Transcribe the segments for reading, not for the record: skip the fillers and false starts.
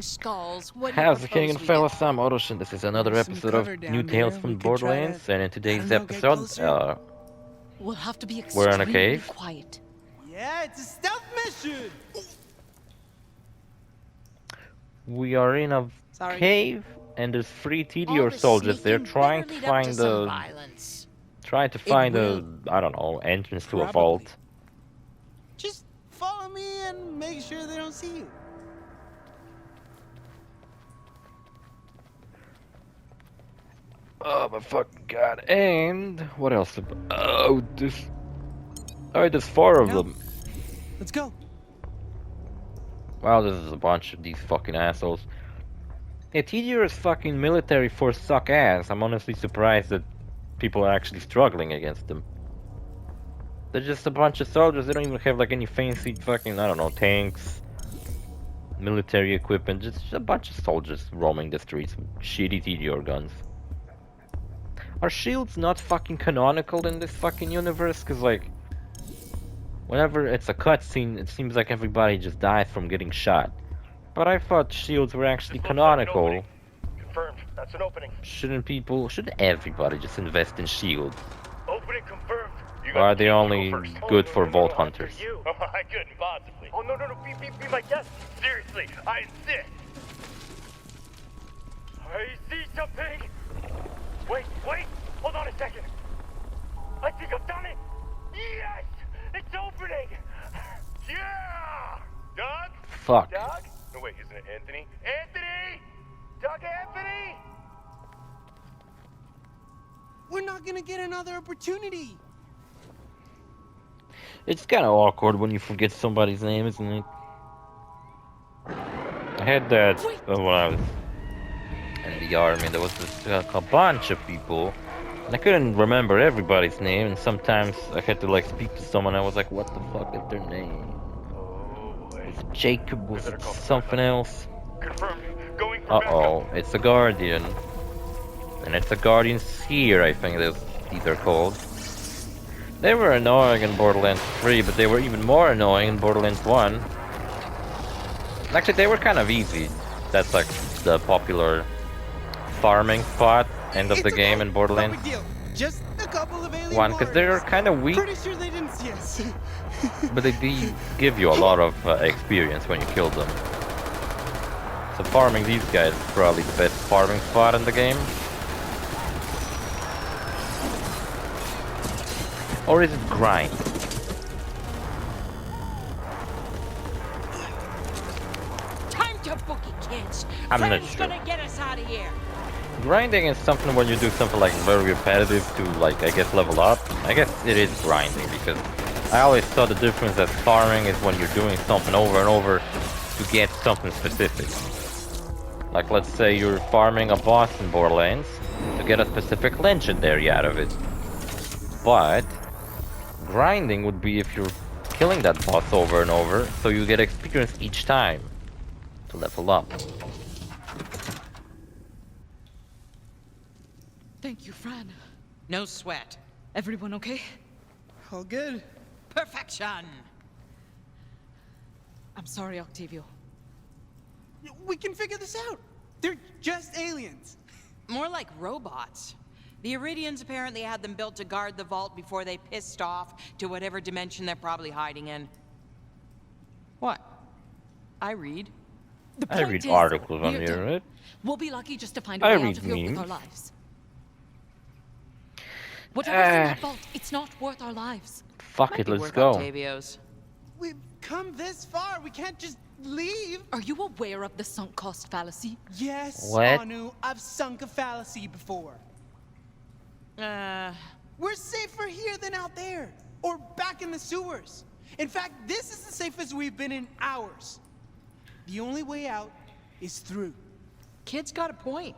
Skulls. How's the king and fellas? I'm OrosZ, and this is another episode of New Tales from Borderlands. And in today's episode, We'll have to be we're in a extremely cave. quiet. Yeah, it's a stealth mission. We are in a Sorry. cave, and there's 3 All TDR the soldiers there sneaking trying better to lead up find some a violence. I don't know, entrance to a Probably. vault. Just follow me and make sure they don't see you. Oh my fucking god! And what else? Oh, there's 4 of No. them. Let's go. Wow, this is a bunch of these fucking assholes. Yeah, TDR's fucking military force suck ass. I'm honestly surprised that people are actually struggling against them. They're just a bunch of soldiers. They don't even have like any fancy fucking, I don't know, tanks, military equipment. Just a bunch of soldiers roaming the streets with shitty TDR guns. Are shields not fucking canonical in this fucking universe? Cause like, whenever it's a cutscene, it seems like everybody just dies from getting shot. But I thought shields were actually canonical. Confirmed. That's an opening. Shouldn't everybody just invest in shields? Opening confirmed. You Or are the they key. only Go first. good for vault After hunters? You. Oh, I couldn't possibly. Oh no, be my guest. Seriously, I insist. I see something. Wait, hold on a second. I think I've done it. Yes, it's opening. Yeah, Doug. Fuck. Doug? No wait, isn't it Anthony? Anthony! Doug Anthony! We're not gonna get another opportunity. It's kind of awkward when you forget somebody's name, isn't it? I had that when I was in the army. There was this, a bunch of people, and I couldn't remember everybody's name, and sometimes I had to like speak to someone. I was like, what the fuck is their name? Oh boy. Was it Jacob? Was it something else? Confirmed. Going for Uh-oh, it's a Guardian. And it's a Guardian Seer, I think these are called. They were annoying in Borderlands 3, but they were even more annoying in Borderlands 1. Actually, they were kind of easy. That's like the popular farming spot, end of the game in Borderlands No big deal. Just a couple of alien 1, because they're warriors. kind of weak, Pretty sure they didn't see us. but they do give you a lot of experience when you kill them. So farming these guys is probably the best farming spot in the game. Or is it grind? Time to bookie, kids. I'm not Freddy's sure. gonna get us out of here. Grinding is something when you do something like very repetitive to like, I guess, level up. I guess it is grinding because I always saw the difference that farming is when you're doing something over and over to get something specific. Like let's say you're farming a boss in Borderlands to get a specific legendary out of it. But grinding would be if you're killing that boss over and over, so you get experience each time to level up. Thank you, Fran. No sweat. Everyone okay? All good. Perfection. I'm sorry, Octavio. We can figure this out. They're just aliens. More like robots. The Iridians apparently had them built to guard the vault before they pissed off to whatever dimension they're probably hiding in. What? I read. The I point read is, articles on we're here, done. right? We'll be lucky just to find a I way read out of here with memes. our lives. Whatever's in that vault, it's not worth our lives. Fuck Might it, be let's worth go. Octavio's. We've come this far. We can't just leave. Are you aware of the sunk cost fallacy? Yes, What? Anu, I've sunk a fallacy before. We're safer here than out there, or back in the sewers. In fact, this is the safest we've been in hours. The only way out is through. Kid's got a point.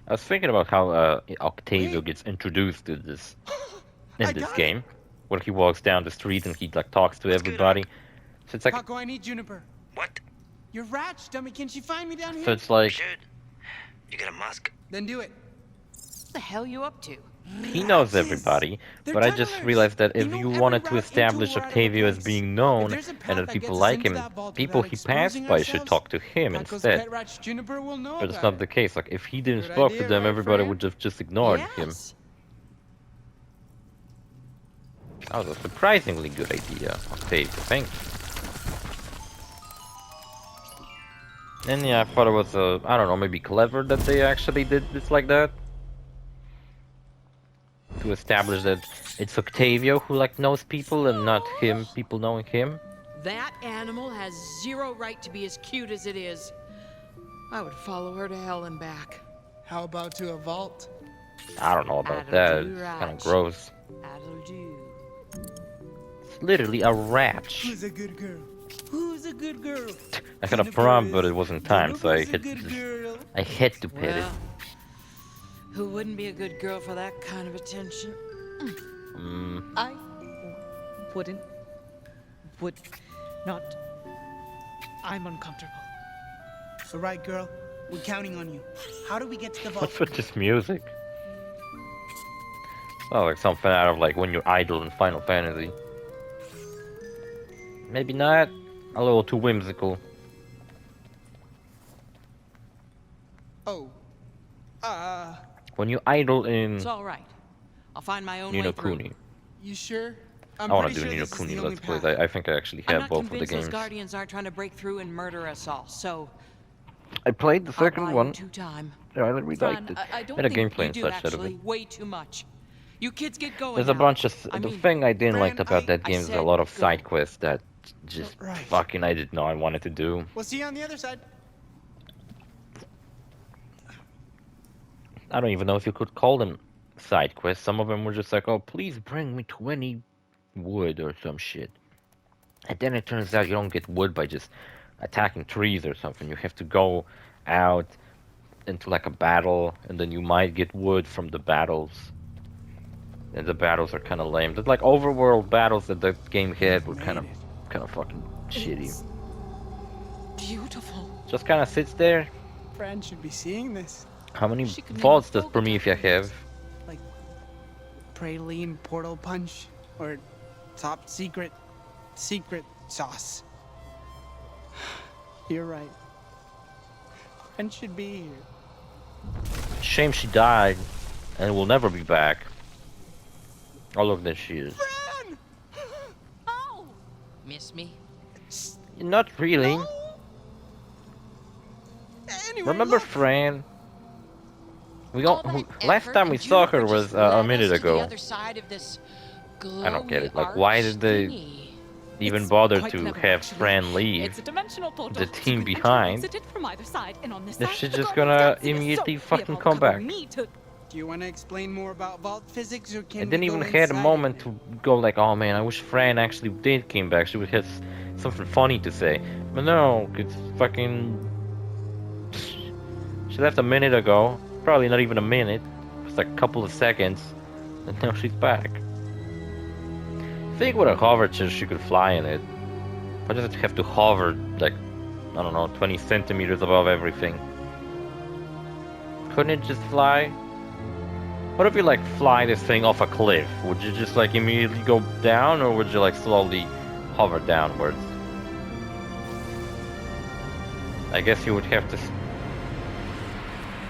I was thinking about how Octavio gets introduced to this in I this got it. game, where he walks down the street and he like talks to everybody. So it's like, Paco, I need Juniper. What? You're Ratch, dummy. Can she find me down here? so it's like, Should. You got a mask? Then do it. the hell you up to? He knows Relaxes. everybody, They're but I just tunnelers. realized that They if know you every wanted to route establish into or out of the Octavio as place. being If known there's a and path that that people gets us like into him, that vault people without he passed exposing by should ourselves, talk to him Paco's instead. pet rat Juniper will know But it's about not the it. case. Like, if he didn't Good spoke to idea, them, right, everybody Fran? would have just ignored him. Yes. That was a surprisingly good idea, Octavio, thank you. And yeah, I thought it was, I don't know, maybe clever that they actually did this like that. To establish that it's Octavio who, like, knows people and not him, people knowing him. That animal has zero right to be as cute as it is. I would follow her to hell and back. How about to a vault? I don't know about That'll that, do, it's kind Raj. of gross. That'll do. It's literally a rat. Who's a good girl? Who's a good girl? I had a prompt, but it wasn't time, so I had to pet it. Well, who wouldn't be a good girl for that kind of attention? I wouldn't. Would not. I'm uncomfortable. All right, girl. We're counting on you. How do we get to the vault? What's with this music? Oh, like something out of like when you're idle in Final Fantasy. Maybe not. A little too whimsical. Oh. When you idle in It's all right. I'll find my own Ni no way through. Kuni. You sure? I I'm want to pretty do sure Ni no this is Kuni the Let's only Plays. path. I think I actually I'm have not both of the convinced those games. guardians aren't trying to break through and murder us all, so I played the I'll second buy one. you 2 time. I really Fran, liked it. I don't Better think gameplay You and do such out of actually it. way too much. You kids get going There's a now. bunch of... I the mean, thing I didn't like Fran, about that I game is a said lot of go. side quests that just Right. fucking I didn't know I wanted to do. We'll see you on the other side. I don't even know if you could call them side quests. Some of them were just like, oh, please bring me 20 wood or some shit. And then it turns out you don't get wood by just attacking trees or something. You have to go out into like a battle, and then you might get wood from the battles. And the battles are kind of lame. The like overworld battles that the game had were kind of fucking shitty. It's beautiful. Just kind of sits there. Fran should be seeing this. How many She could name vaults a does folk Prometheus attack have? Like praline portal punch or top secret sauce. You're right. Fran should be here. Shame she died and will never be back. Oh look, there she is. Fran! Oh! miss me? Not really. Anyway, Remember look. Fran? We All don't. that Last effort, time we and saw Juniper her was just a led minute us to the ago. other side of this I don't get it. Like, glowy why arch did they thingy. even It's bother quite to clever, have actually. Fran leave? It's a dimensional portal. The team You can enter behind. and exit it from either side, and on this If side, she's the just guardians gonna don't see us, immediately so fucking we come cover back. me to- Do you want to explain more about vault physics, or can I didn't we even go had a inside moment it? to go like, oh man, I wish Fran actually did came back. She would have something funny to say. But no, it's fucking. She left a minute ago. Probably not even a minute. Just like a couple of seconds, and now she's back. I think with a hover chair she could fly in it. I just have to hover like, I don't know, 20 centimeters above everything. Couldn't it just fly? What if you like fly this thing off a cliff? Would you just like immediately go down, or would you like slowly hover downwards? I guess you would have to.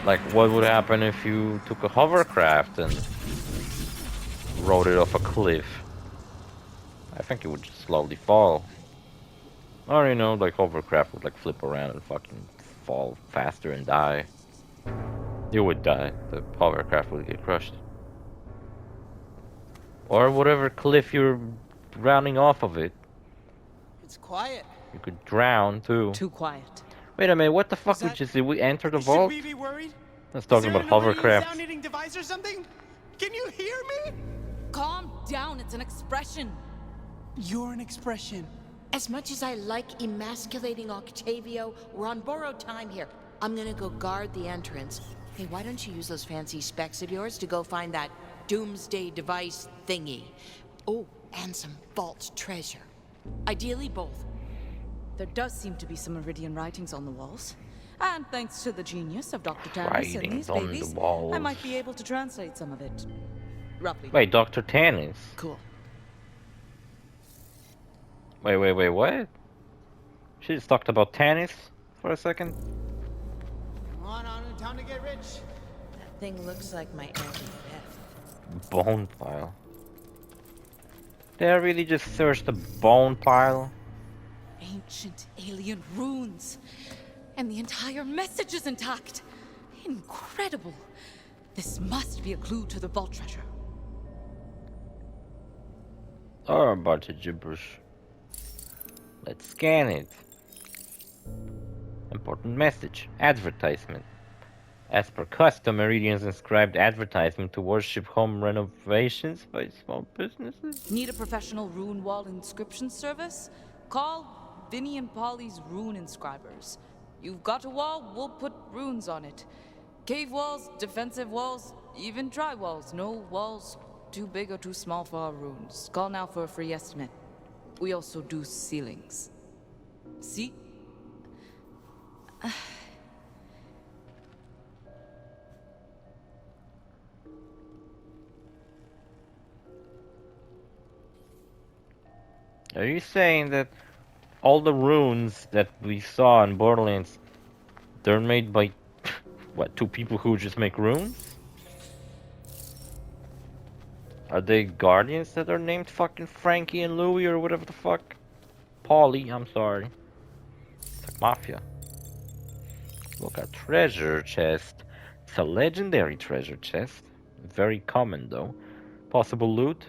Like, what would happen if you took a hovercraft and rode it off a cliff? I think it would just slowly fall. Or, you know, like hovercraft would like flip around and fucking fall faster and die. You would die. The hovercraft would get crushed. Or whatever cliff you're rounding off of it. It's quiet. You could drown too. Too quiet. Wait a minute, what the fuck that- did you say? We entered the Should vault? we be worried? Let's Is talk there about a nobody hovercraft. sound-eating device or something? Can you hear me? Calm down, it's an expression. You're an expression. As much as I like emasculating Octavio, we're on borrowed time here. I'm gonna go guard the entrance. Hey, why don't you use those fancy specs of yours to go find that doomsday device thingy? Oh, and some vault treasure. Ideally both. There does seem to be some Iridian writings on the walls. And thanks to the genius of Dr. Tannis and Writings these on the babies, I walls. might be able to translate some of it. Roughly. Wait, Dr. Tannis? Cool. Wait, what? She just talked about Tannis for a second? Come on, time to get rich. That thing looks like my Auntie Beth. Bone pile. Did I really just search the bone pile? Ancient alien runes. And the entire message is intact. Incredible. This must be a clue to the vault treasure. Or a bunch of gibberish. Let's scan it. Important message. Advertisement. As per custom, Meridians inscribed advertisement to worship home renovations by small businesses. Need a professional rune wall inscription service? Call Vinny and Polly's Rune Inscribers. You've got a wall, we'll put runes on it. Cave walls, defensive walls, even dry walls. No walls too big or too small for our runes. Call now for a free estimate. We also do ceilings. See? Are you saying that all the runes that we saw in Borderlands, they're made by, what, two people who just make runes? Are they guardians that are named fucking Frankie and Louie or whatever the fuck? Polly, I'm sorry. It's like Mafia. Look at treasure chest. It's a legendary treasure chest. Very common though. Possible loot.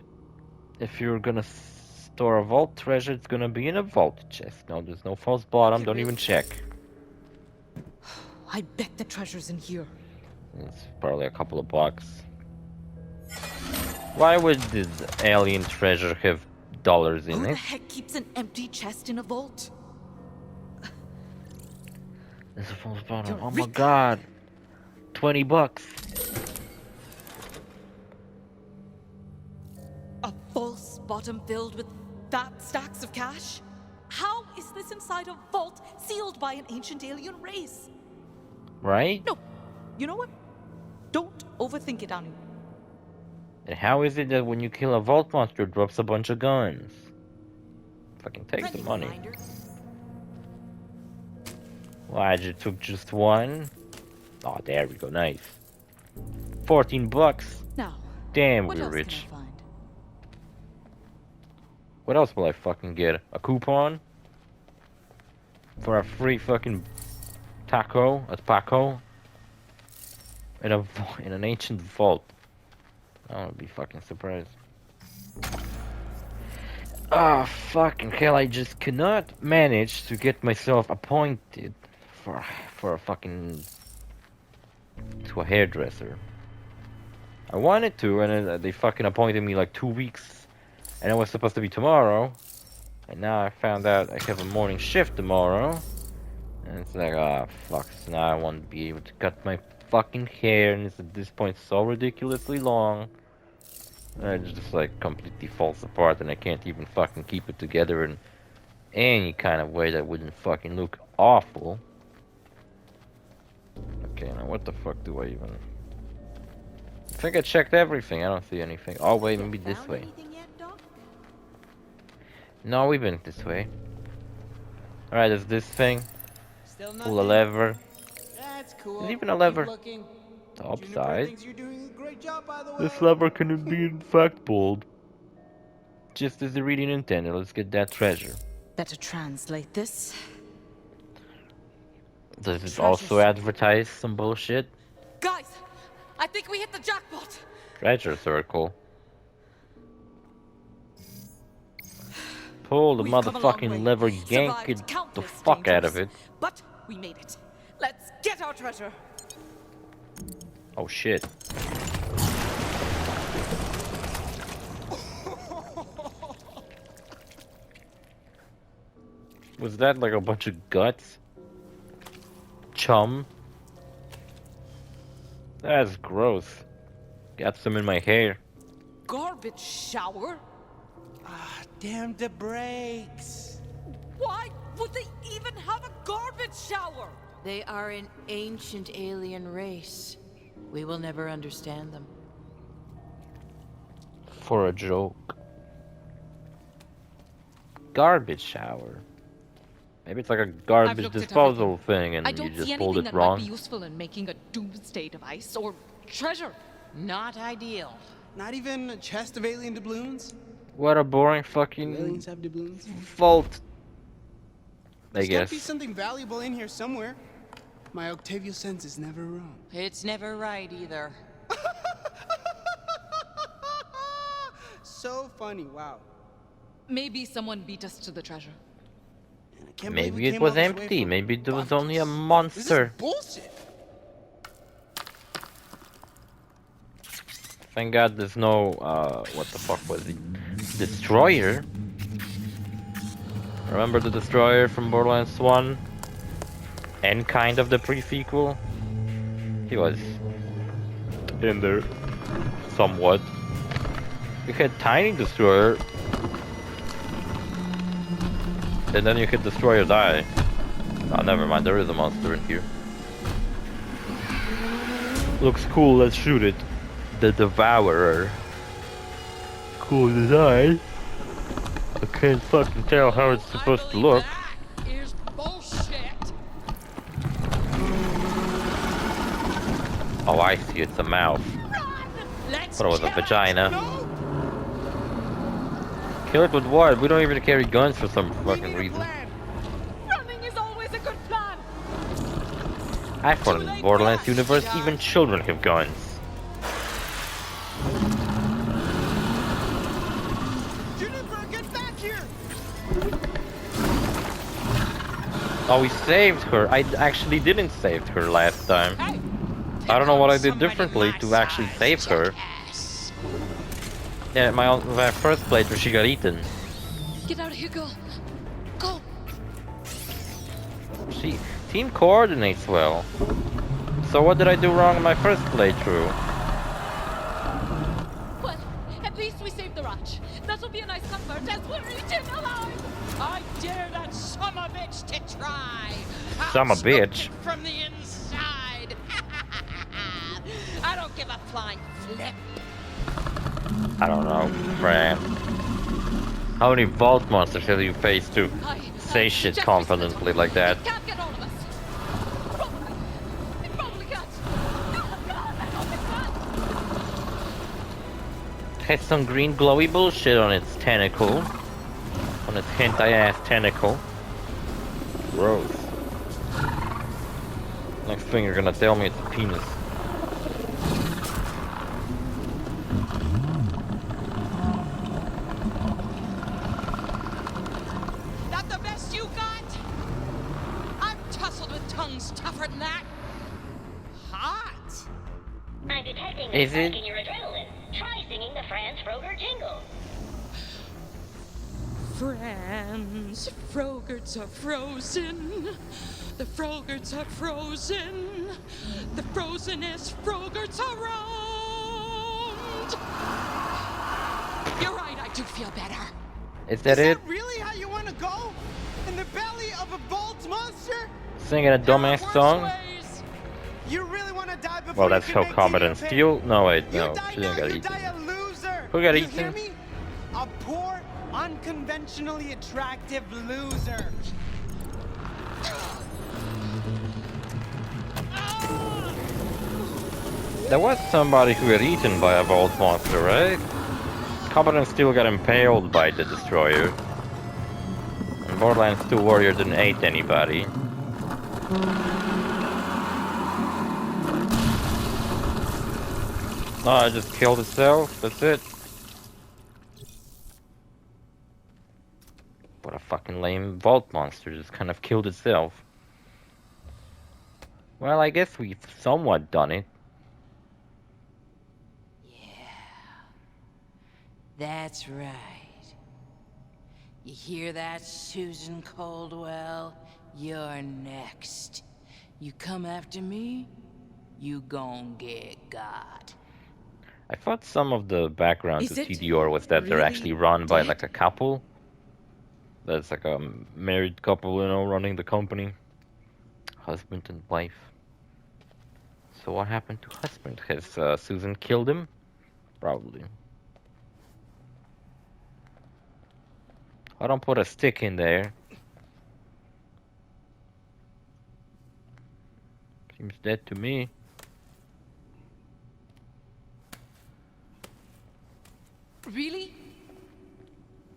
If you're gonna store a vault treasure, it's gonna be in a vault chest. No, there's no false bottom, don't even check. I bet the treasure's in here. It's probably a couple of bucks. Why would this alien treasure have dollars in Who the it? heck keeps an empty chest in a vault? There's a false bottom. You're Oh my rich. god. 20 bucks. A false bottom filled with fat stacks of cash? How is this inside a vault sealed by an ancient alien race? Right? No, you know what? Don't overthink it, Anu. And how is it that when you kill a vault monster, it drops a bunch of guns? Fucking take the Friendly money. reminder. Why, you took just one? Oh, there we go, nice. 14 bucks. Now, Damn, what we're else rich. can I find? What else will I fucking get? A coupon? For a free fucking taco? A Paco? In an ancient vault. I would be fucking surprised. Ah, fucking hell, I just cannot manage to get myself appointed for a fucking... to a hairdresser. I wanted to, and then they fucking appointed me like 2 weeks, and it was supposed to be tomorrow, and now I found out I have a morning shift tomorrow, and it's like, ah, fuck, so now I won't be able to cut my fucking hair, and it's at this point so ridiculously long. It just like completely falls apart, and I can't even fucking keep it together in any kind of way that wouldn't fucking look awful. Okay, now what the fuck do I even... I think I checked everything, I don't see anything. Oh wait, maybe this way. No, we've been this way. Alright, there's this thing. Still Pull a nothing? lever. That's cool. There's even a Keep lever. looking. The Juniper upside. thinks you're doing a great job, by the way. This lever can be in fact pulled. Just as the reading intended, let's get that treasure. Better translate this. Does it Treasure also circle. advertise some bullshit? Guys, I think we hit the jackpot. Treasure circle. Pull the We've come a long way, motherfucking lever, yank survived it the countless fuck out of dangers, it. But we made it. Let's get our treasure. Oh shit. Was that like a bunch of guts? Chum? That's gross. Got some in my hair. Garbage shower? Ah, damn the brakes. Why would they even have a garbage shower? They are an ancient alien race. We will never understand them. For a joke. Garbage shower. Maybe it's like a I've garbage looked at disposal thing and I you don't just see pulled anything it that might wrong. be useful in making a doomsday device or treasure. Not ideal. Not even a chest of alien doubloons? What a boring Do fucking aliens have doubloons? vault. I There's gotta be guess. something valuable in here somewhere. My Octavio sense is never wrong. It's never right either. So funny, wow. Maybe someone beat us to the treasure. Man, I can't believe we Maybe it came was all this way empty. from Maybe there was Bobcats. only a This monster. is bullshit. Thank God there's no, what the fuck was it? Destroyer? Remember the Destroyer from Borderlands 1? And kind of the pre-sequel? He was in there. Somewhat. You had Tiny Destroyer. And then you could Destroyer die. Oh, never mind, there is a monster in here. Looks cool, let's shoot it. The Devourer. Cool design. I can't fucking tell how it's supposed to look. That is bullshit. Oh, I see, it's a mouth. Let's Thought it was a kill it. vagina. No! Kill it with what? We don't even carry guns for some We fucking need a reason. plan. Running is always a good plan. I thought in the Borderlands universe, even children have guns. Juniper, get back here! Oh, we saved her. I actually didn't save her last time. Hey, I don't know what I did Somebody differently my to actually size, save her. jackass. Yeah, my first playthrough, she got eaten. get out of here, girl. Go. She team coordinates well. So what did I do wrong in my first playthrough? Well, at least we saved the Ratch. That'll be a nice comfort as we're eaten alive. I dare that son of a bitch to try. Son of a I'll smoke bitch. it from the inside. I don't give a flying flip. I don't know, Fran. How many vault monsters have you faced to say shit Jeffrey's confidently like that? It can't get all of us. It probably can't. God, I hope it can't. Has some green glowy bullshit on its tentacle. On its hentai-ass tentacle. Gross. Next thing you're gonna tell me it's a penis. That the best you got? I'm tussled with tongues tougher than that. Hot. I'm detecting Is a spike it? in your adrenaline. Try singing the Franz Froger jingle. Franz, Frogerts are frozen. The Frogerts are frozen. The frozenest Frogerts around. You're right, I do feel better. Is that it? That really how you want to go? In the belly of a vault monster? Singing a There are dumbass worse song? ways. You really want to die before Well, you that's can how make Combat and Gideon pay? Steel. No, wait, You no. die She now, didn't get you eaten. die a loser. Who got you eaten? hear me? A poor, unconventionally attractive loser. There was somebody who got eaten by a vault monster, right? Combat and Steel got impaled by the Destroyer. And Borderlands 2 Warrior didn't eat anybody. Oh, it just killed itself? That's it? What a fucking lame vault monster, just kind of killed itself. Well, I guess we've somewhat done it. That's right. You hear that, Susan Coldwell? You're next. You come after me, you gon' get got. I thought some of the background Is to it TDR was that they're really actually run by dead? like a couple. That's like a married couple, you know, running the company. husband and wife. So what happened to husband? Has Susan killed him? Probably. I don't put a stick in there. Seems dead to me. Really?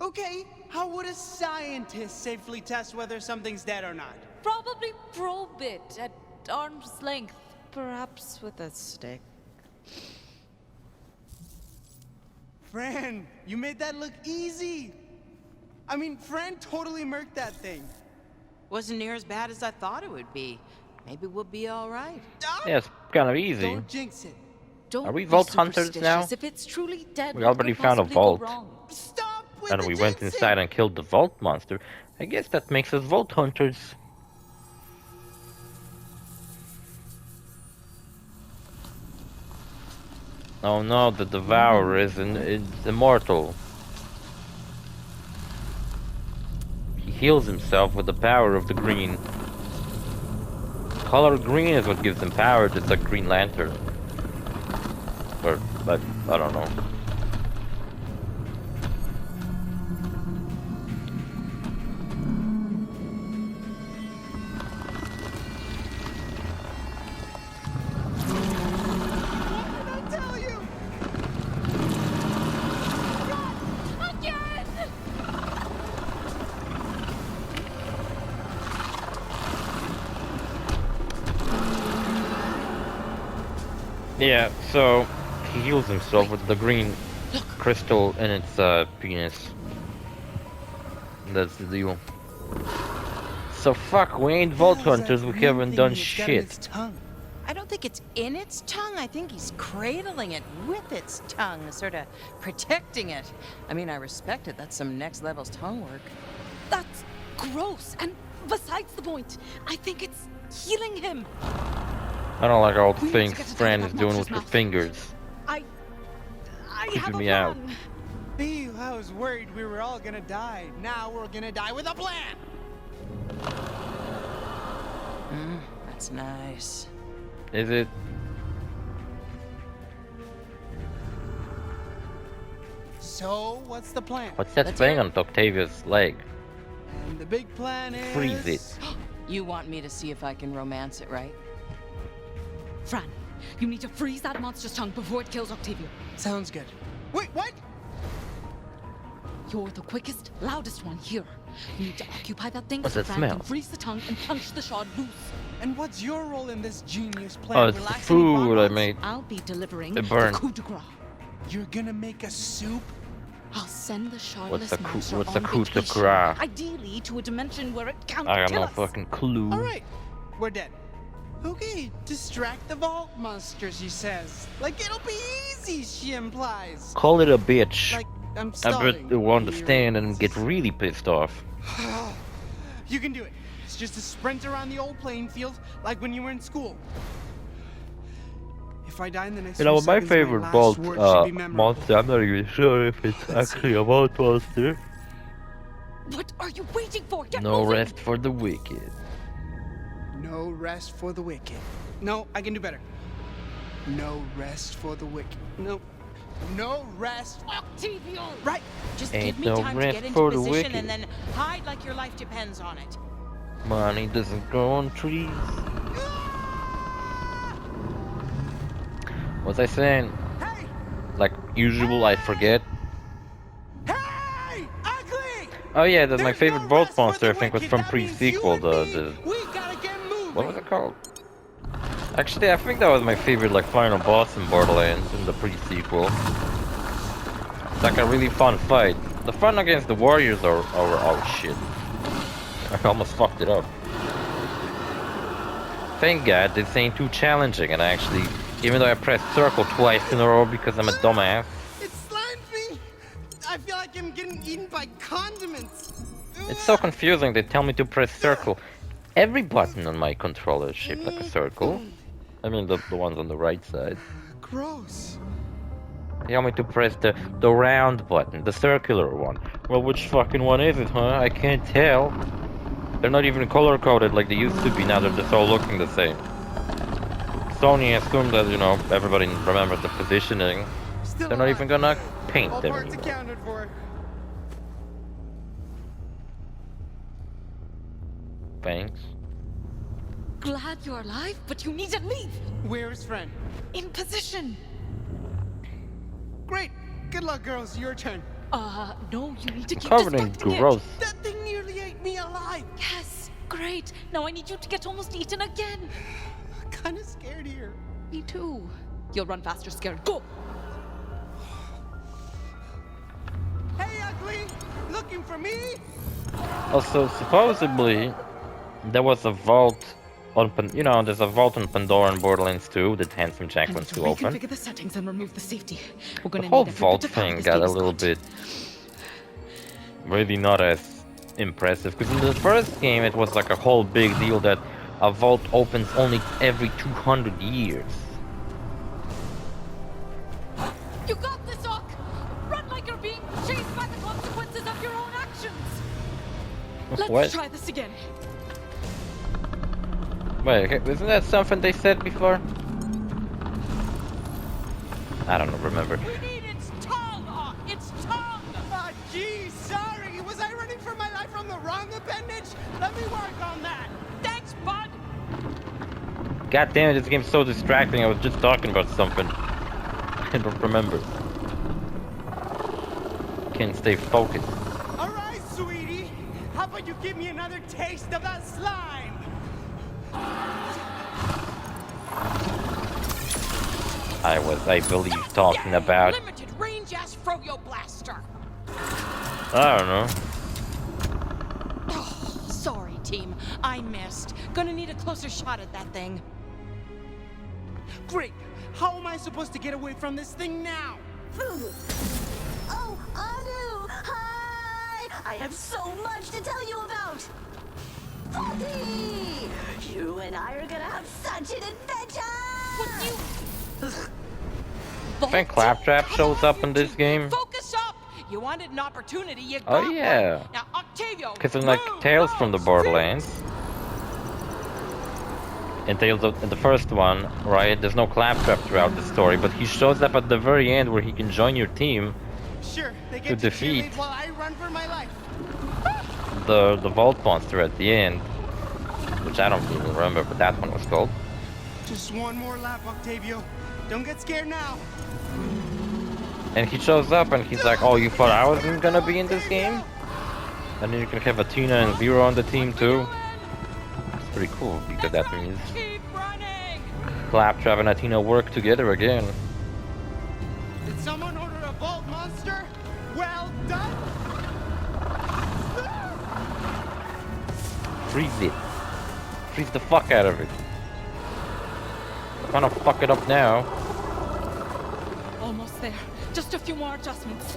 Okay, how would a scientist safely test whether something's dead or not? Probably probe it at arm's length, perhaps with a stick. Fran, you made that look easy. I mean, Fran totally murked that thing. Wasn't near as bad as I thought it would be. Maybe we'll be all right. Ah, Yeah, it's kind of easy. don't jinx it. Don't Are we be vault hunters now? superstitious. If it's truly dead, We what already could found a possibly go vault. wrong? Stop with And the we went jinxing. inside and killed the vault monster. I guess that makes us vault hunters. Oh no, the Devourer is immortal. He heals himself with the power of the green. Color green is what gives him power, just like Green Lantern. Or, I don't know. What did I tell you? Again! Yeah, so he heals himself with the green crystal in its penis. That's the deal. So fuck, we ain't vault How's that hunters, we green haven't thing done it's got in its shit. tongue? I don't think it's in its tongue. I think he's cradling it with its tongue, sort of protecting it. I mean, I respect it. That's some next level tongue work. That's gross. And besides the point, I think it's healing him. I don't like all the We need to things get to Fran that is doing with monster's her mouth. fingers. I Creeping have a me plan. out. Ew, I was worried we were all gonna die. Now we're gonna die with a plan. That's nice. Is it? So, what's the plan? What's that Let's thing hear on Octavia's leg? And the big plan is... Freeze it. You want me to see if I can romance it, right? Fran, you need to freeze that monster's tongue before it kills Octavia. Sounds good. Wait, what? You're the quickest, loudest one here. You need to occupy that thing What's so that Fran smell? can freeze the tongue and punch the shard loose. And what's your role in this genius plan? Oh, it's the Relaxing food I bonbons? made. I'll be delivering It the burned. coup de grace. You're gonna make a soup? I'll send the shardless What's the monster what's the on coup de vacation, grace? ideally to a dimension where it can't I got kill no us. fucking clue. Alright, we're dead. Okay, distract the vault monster, she says. Like it'll be easy, she implies. Call it a bitch. Like, I'm I bet stalling. they will understand and get really pissed off. You can do it. It's just a sprint around the old playing field, like when you were in school. If I die in the next You know, few my seconds, favorite last vault word should be memorable. monster, I'm not even sure if it's actually a vault monster. What are you waiting for? Get No moving! rest for the wicked. No rest for the wicked. No, I can do better. No rest for the wicked. No. No rest. Octavia! Right. Just Ain't give me no time to rest get into for the position wicked. and then hide like your life depends on it. Money doesn't grow on trees. What's I saying? Hey! Like usual, I forget. Hey! Ugly! Oh yeah, that's my There's favorite no vault rest for monster. the I think was wicked. from That means you pre-sequel. and me, we gotta get moving. What was it called? Actually, I think that was my favorite like final boss in Borderlands in the pre-sequel. It's like a really fun fight. The fun against the warriors are oh shit. I almost fucked it up. Thank God this ain't too challenging, and I actually, even though I pressed circle twice in a row because I'm a dumbass. It slimed me. I feel like I'm getting eaten by condiments. It's so confusing. They tell me to press circle. Every button on my controller is shaped like a circle. I mean the ones on the right side. Gross. They tell me to press the round button, the circular one. Well, which fucking one is it, huh? I can't tell. They're not even color-coded like they used to be, now they're just all looking the same. Sony assumed that, you know, everybody remembered the positioning. Still They're not even gonna paint All them parts anymore. accounted for. Thanks. Glad you're alive, but you need to leave. Where's friend? In position. Great. Good luck, girls. Your turn. No, you need to keep Covered in distracting it. gross. That thing nearly ate me alive. Yes, great. Now I need you to get almost eaten again. Kinda scared here. Me too. You'll run faster scared. Go! Hey, ugly! Looking for me? Also, supposedly, there was a vault on, you know, there's a vault on Pandora in Borderlands 2 that Handsome Jack I need wants to to open. reconfigure the settings and remove the safety. We're The gonna whole need every vault bit of power thing this got a baby's little got. bit really not as impressive, because in the first game it was like a whole big deal that a vault opens only every 200 years. You got this, Ock! Run like you're being chased by the consequences of your own actions! Let's What? try this again. Wait, isn't that something they said before? I don't remember. We need its tongue, Ock! Its tongue! Ah, geez, sorry. Was I running for my life from the wrong appendage? Let me work on that. Thanks, bud! God damn it, this game's so distracting. I was just talking about something. I don't remember. Can't stay focused. All right, sweetie. How about you give me another taste of that slime? I believe, talking about. Limited range ass froyo blaster! I don't know. Oh, sorry, team. I missed. Gonna need a closer shot at that thing. Great. How am I supposed to get away from this thing now? Oh, Anu! Hi! I have so much to tell you about! Poppy! You and I are gonna have such an adventure! What you... I think Claptrap shows up in this game. Focus up! You wanted an opportunity, you got Oh yeah. one. Now, Octavio, Because in like move, Tales go, from the see? Borderlands. In the first one, right, there's no Claptrap throughout the story, but he shows up at the very end where he can join your team, Sure, they To get to defeat. cheerlead while I run for my life. the Vault Monster at the end. Which I don't even remember what that one was called. Just one more lap, Octavio. Don't get scared now. And he shows up and he's like, oh, you thought I wasn't gonna be in this game? And then you can have Athena and Zero on the team too. It's pretty cool because that means Keep running! Claptrap and Athena work together again. Did someone order a Vault Monster? Well done. Freeze it. Freeze the fuck out of it. I'm gonna fuck it up now. Almost there. Just a few more adjustments.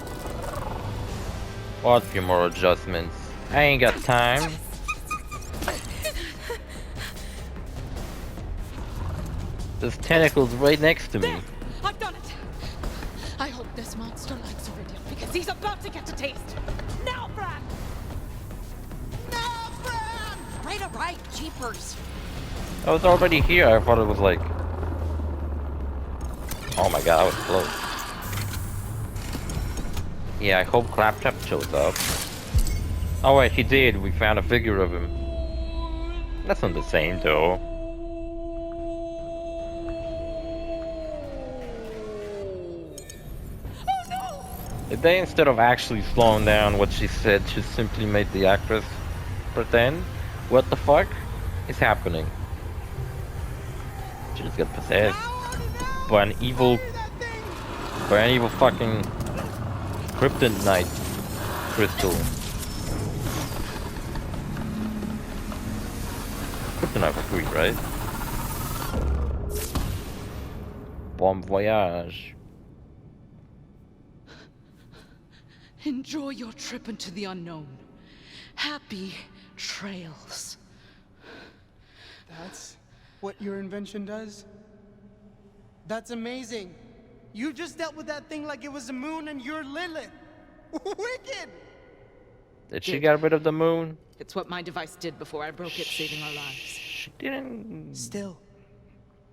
What few more adjustments? I ain't got time. There's tentacles right next to me. There! I've done it! I hope this monster likes Iridium because he's about to get a taste. Now, Brad! No, Bram! Right, jeepers. I was already here. I thought it was like... Oh my god, I was close. Yeah, I hope Claptrap shows up. Oh wait, he did. We found a figure of him. That's not the same though. Oh no! Did they, instead of actually slowing down what she said, just simply made the actress pretend? What the fuck is happening? She just got possessed by an evil, fucking kryptonite crystal. Kryptonite was free, right? Bon voyage. Enjoy your trip into the unknown. Happy trails. That's what your invention does? That's amazing. You just dealt with that thing like it was a moon and you're Lilith. Wicked! Did she get rid of the moon? It's what my device did before I broke it, saving our lives. She didn't Still,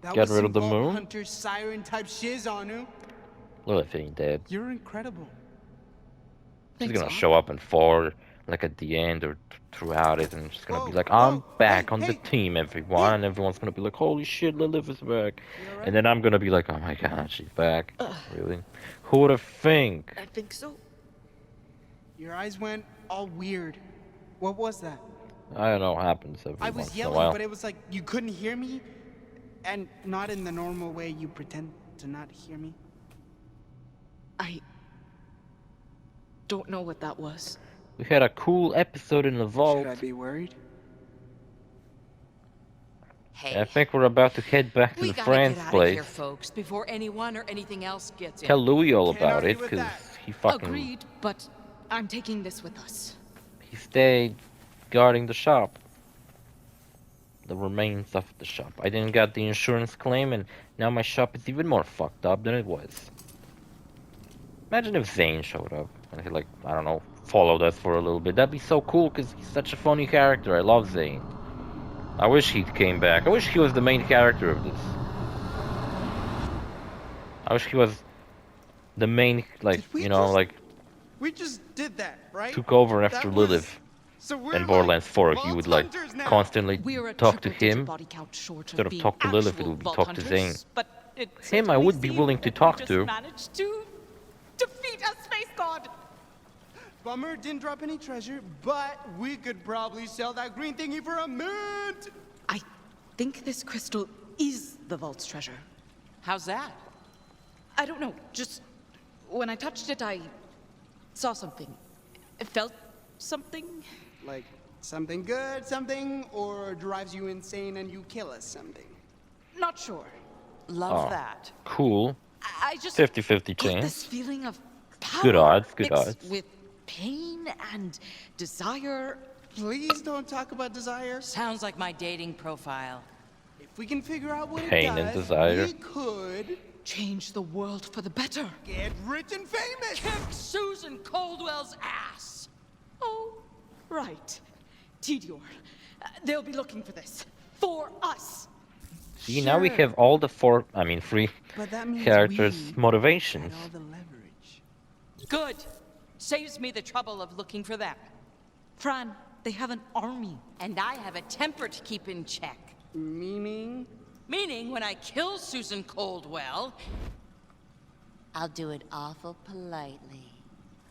that get was rid some of the Vault moon. Hunter siren type shiz, Anu. Lilith ain't dead. You're incredible. She's Thanks, gonna Doc. show up in 4, like at the end or throughout it, and she's gonna be Whoa, like, I'm whoa, back hey, on the hey, team, everyone. And everyone's gonna be like, holy shit, Lilith is back. You alright? And then I'm gonna be like, oh my god, she's back. Really? Who would have think? I think so. Your eyes went all weird. What was that? I don't know, happens every I once was in a yelling, while. but it was like you couldn't hear me, and not in the normal way you pretend to not hear me. I don't know what that was. We had a cool episode in the vault. Should I be worried? Hey, I think we're about to head back to we the gotta friend's get out of place. here, folks, before anyone or anything else gets in. Tell Louis all Can't about argue it, with because that. he fucking Agreed, but I'm taking this with us. he stayed guarding the shop. The remains of the shop. I didn't get the insurance claim, and now my shop is even more fucked up than it was. Imagine if Zane showed up and he, like, I don't know, followed us for a little bit. That'd be so cool, because he's such a funny character. I love Zane. I wish he came back. I wish he was the main character of this. I wish he was the main, like, Did we you know, just- like, We just did that, right? took over after That was- Lilith. So we're And like Borderlands 4, he Vault would, like, Hunters now. constantly We're a talk to triple-digit him. body count short Instead of being talk to Lilith, it actual would be Vault talk to Hunters, Zane. But it Him, I certainly would be seemed willing to like we talk just to. managed to defeat a space god. Bummer didn't drop any treasure, but we could probably sell that green thingy for a mint. I think this crystal is the vault's treasure. How's that? I don't know. Just when I touched it, I saw something. I felt something. Like something good, something, or drives you insane and you kill us something. Not sure. Love Oh. that. Cool. I just 50-50 got chance. this feeling of power. Good odds, good mixed odds. with pain and desire. Please don't talk about desire. Sounds like my dating profile. If we can figure out what Pain it and does, desire. we could Change the world for the better. get rich and famous. Kick Susan Coldwell's ass! Oh, right. Tidior. They'll be looking for this. For us. See, now we Sure. have all the 3 But that means characters' we motivations. had all the leverage. Good. Saves me the trouble of looking for them. Fran, they have an army. And I have a temper to keep in check. Meaning? Meaning, when I kill Susan Coldwell, I'll do it awful politely.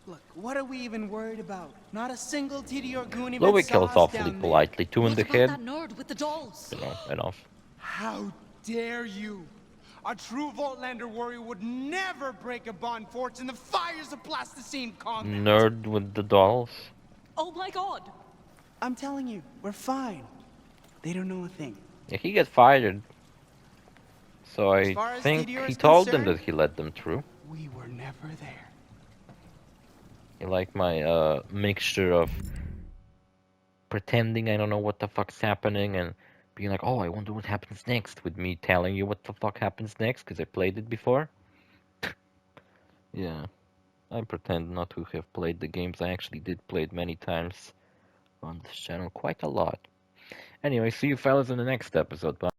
Look, what are we even worried about? Not a single TDR goon even Louis saw kills us awfully down there. politely, 2 in What the about head. that nerd with the dolls? You know, enough. How dare you? A true Vaultlander warrior would never break a bond forged in the fires of plasticine combat. Nerd with the dolls. Oh my god. I'm telling you, we're fine. They don't know a thing. Yeah, he got fired. So I far as think DDR he is told them concerned- that he let them through. We were never there. You like my mixture of pretending I don't know what the fuck's happening and being like, oh, I wonder what happens next, with me telling you what the fuck happens next because I played it before? Yeah, I pretend not to have played the games. I actually did play it many times on this channel, quite a lot. Anyway, see you fellas in the next episode. Bye.